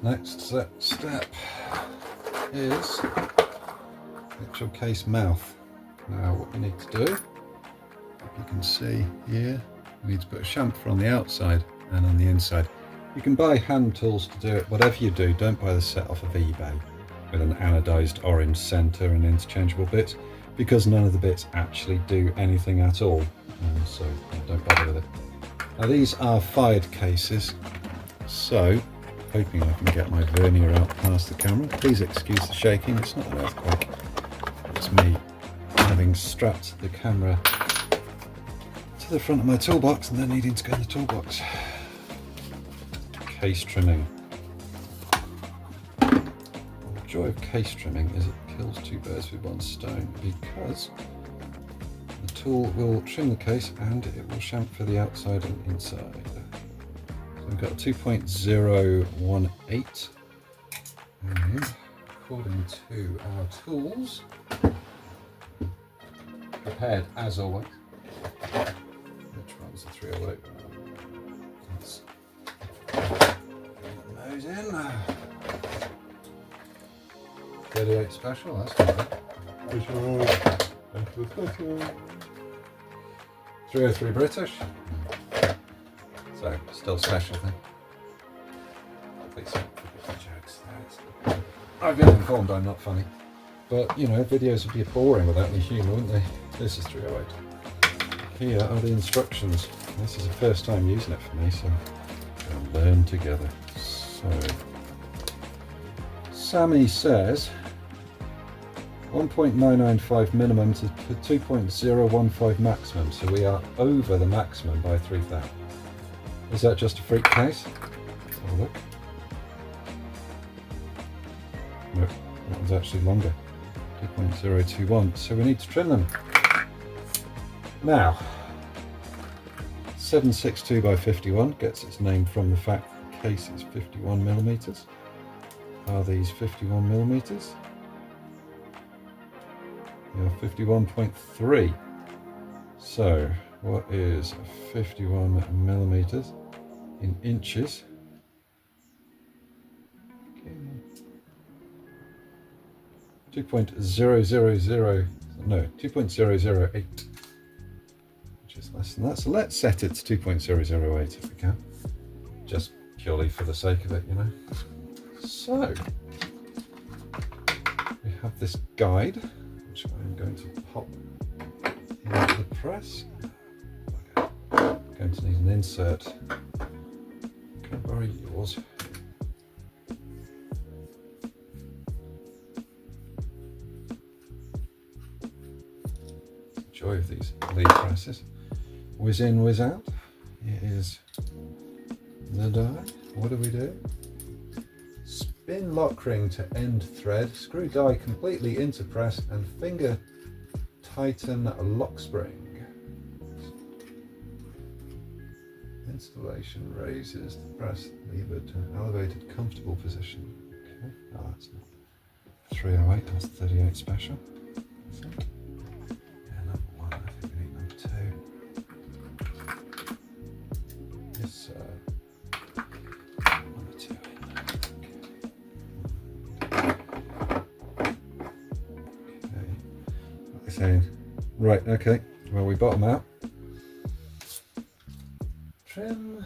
Next step is the actual case mouth. Now what we need to do, you can see here, we need to put a chamfer on the outside and on the inside. You can buy hand tools to do it. Whatever you do, don't buy the set off of eBay with an anodized orange center and interchangeable bits, because none of the bits actually do anything at all, so don't bother with it. Now these are fired cases, so hoping I can get my vernier out past the camera. Please excuse the shaking, it's not an earthquake, it's me having strapped the camera to the front of my toolbox and then needing to go in the toolbox. Case trimming. The joy of case trimming is it kills two birds with one stone, because the tool will trim the case and it will chamfer the outside and inside. So we've got a 2.018, and according to our tools, prepared as always. Which one's the 308? Let's get those in. 38 special, that's not bad. 303 British. So, still special thing. Please don't forget the jokes. I've been informed I'm not funny. But, you know, videos would be boring without any humour, wouldn't they? This is 308. Here are the instructions. This is the first time using it for me, so we'll learn together. So, Sammy says 1.995 minimum to 2.015 maximum, so we are over the maximum by 3,000. Is that just a freak case? Let's have a look. Nope, that one's actually longer. 2.021, so we need to trim them. Now, 762 by 51 gets its name from the fact that the case is 51 millimeters. Are these 51 millimeters? They are 51.3. So, what is 51 millimeters in inches? 2.000, no, 2.008, which is less than that. So let's set it to 2.008 if we can, just purely for the sake of it, you know. So we have this guide, which I'm going to pop into the press. I'm going to need an insert. Can I borrow yours? Joy of these lead presses. Whiz in, whiz out. Here is the die. What do we do? Spin lock ring to end thread, screw die completely into press, and finger tighten lock spring. Installation raises the press lever to an elevated comfortable position. Okay, oh, that's not 308, that's 38 special, I think. Right, okay, well we bottom out. Trim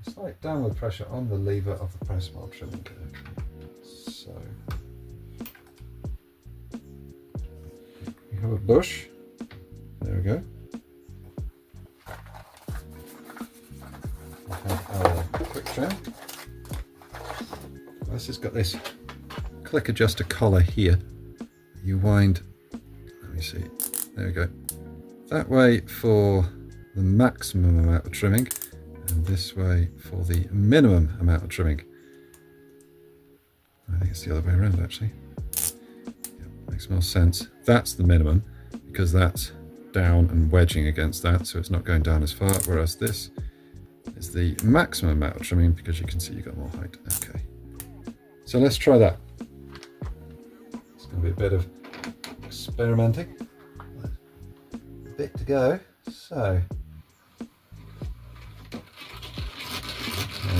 slight downward pressure on the lever of the press while trimming. So we have a bush. There we go. We have our quick trim. This has got this click adjuster collar here. You wind, let me see, there we go. That way for the maximum amount of trimming, and this way for the minimum amount of trimming. I think it's the other way around actually. Yeah, makes more sense. That's the minimum because that's down and wedging against that, so it's not going down as far, whereas this is the maximum amount of trimming because you can see you've got more height. Okay. So let's try that. It's going to be a bit of experimenting. A bit to go. So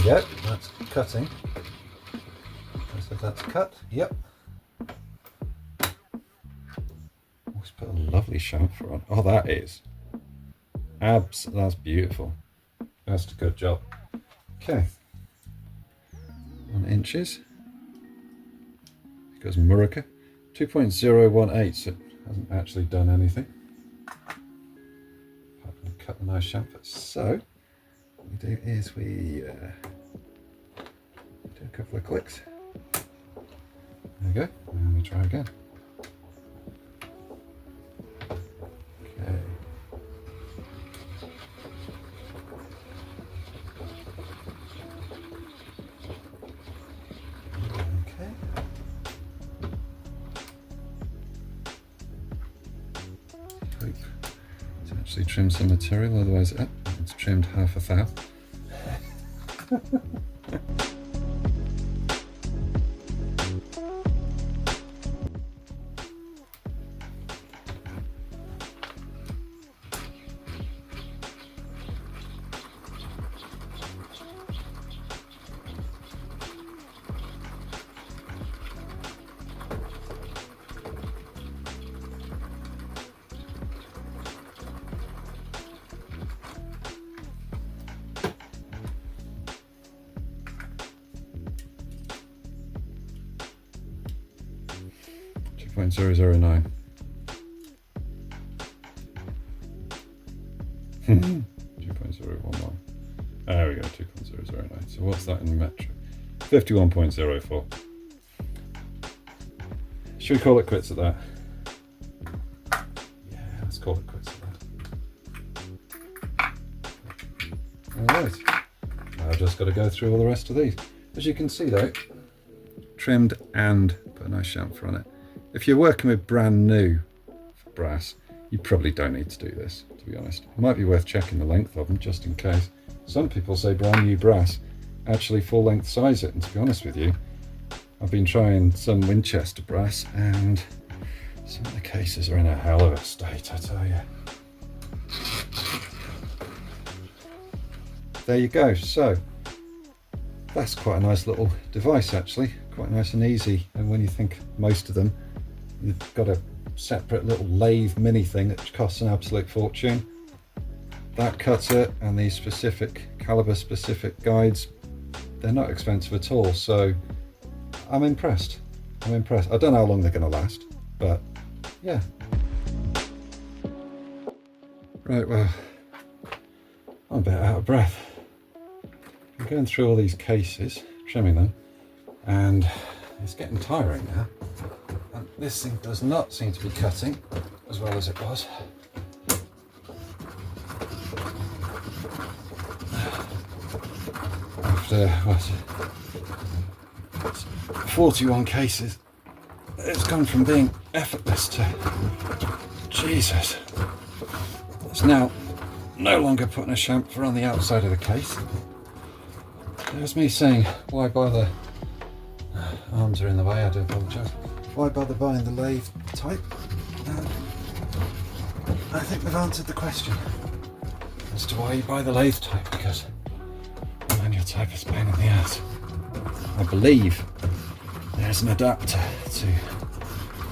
we go, that's cutting. So that's cut, yep. Always put a lovely chamfer on. Oh, that is. That's beautiful. That's a good job. Okay. On inches. Because Murica. 2.018, so it hasn't actually done anything. Apart from cut a nice chamfer. So, what we do is we do a couple of clicks. There we go, and we try again. Okay. Okay. Hope to actually trim some material, otherwise it's trimmed half a thou. 2.009. 2.011. There we go, 2.009. So what's that in metric? 51.04. Should we call it quits at that? Yeah, let's call it quits at that. Alright. I've just got to go through all the rest of these. As you can see though, trimmed and put a nice chamfer on it. If you're working with brand new brass, you probably don't need to do this, to be honest. It might be worth checking the length of them just in case. Some people say brand new brass actually full length size it, and to be honest with you, I've been trying some Winchester brass and some of the cases are in a hell of a state, I tell you. There you go. So that's quite a nice little device actually, quite nice and easy. And when you think most of them, you've got a separate little lathe mini thing that costs an absolute fortune. That cuts it, and these specific caliber specific guides, they're not expensive at all. So I'm impressed. I'm impressed. I don't know how long they're going to last, but yeah. Right, well, I'm a bit out of breath. I'm going through all these cases, trimming them, and it's getting tiring now. And this thing does not seem to be cutting as well as it was. After, what, 41 cases, it's gone from being effortless to, Jesus. It's now no longer putting a chamfer on the outside of the case. There's me saying, why bother? Arms are in the way, I do apologise. Why bother buying the lathe type? I think we've answered the question as to why you buy the lathe type, because the manual type is a pain in the ass. I believe there's an adapter to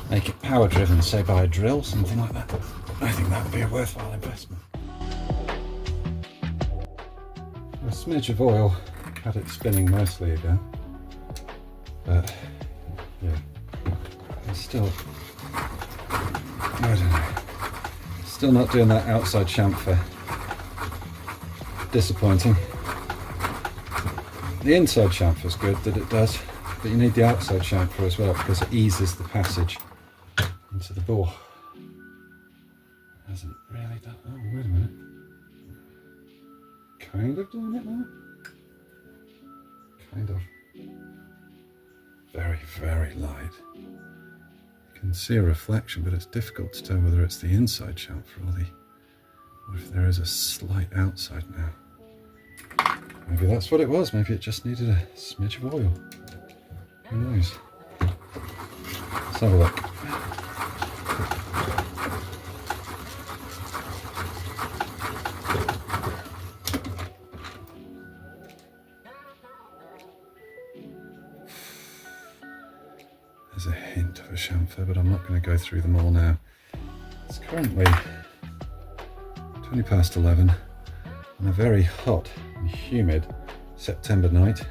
make it power driven, say by a drill, something like that. I think that would be a worthwhile investment. A smidge of oil had it spinning nicely again, but yeah, it's still, I don't know, still not doing that outside chamfer. Disappointing. The inside chamfer's good that it does, but you need the outside chamfer as well because it eases the passage into the bore. Hasn't really done. Oh, wait a minute. Kind of doing it now. Kind of. Very, very light. You can see a reflection, but it's difficult to tell whether it's the inside chamfer or if there is a slight outside now. Maybe that's what it was. Maybe it just needed a smidge of oil. Who knows? Let's have a look. There's a hint of a chamfer, but I'm not going to go through them all now. It's currently 20 past 11 on a very hot and humid September night.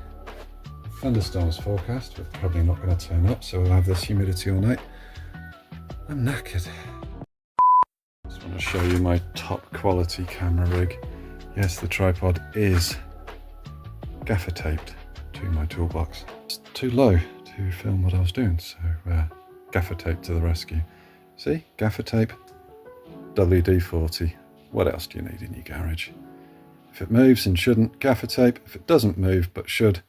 Thunderstorms forecast, we're probably not going to turn up, so we'll have this humidity all night. I'm knackered. Just want to show you my top quality camera rig. Yes, the tripod is gaffer taped to my toolbox. It's too low to film what I was doing, so gaffer tape to the rescue. See, gaffer tape, WD-40. What else do you need in your garage? If it moves and shouldn't, gaffer tape. If it doesn't move but should,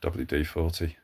WD-40.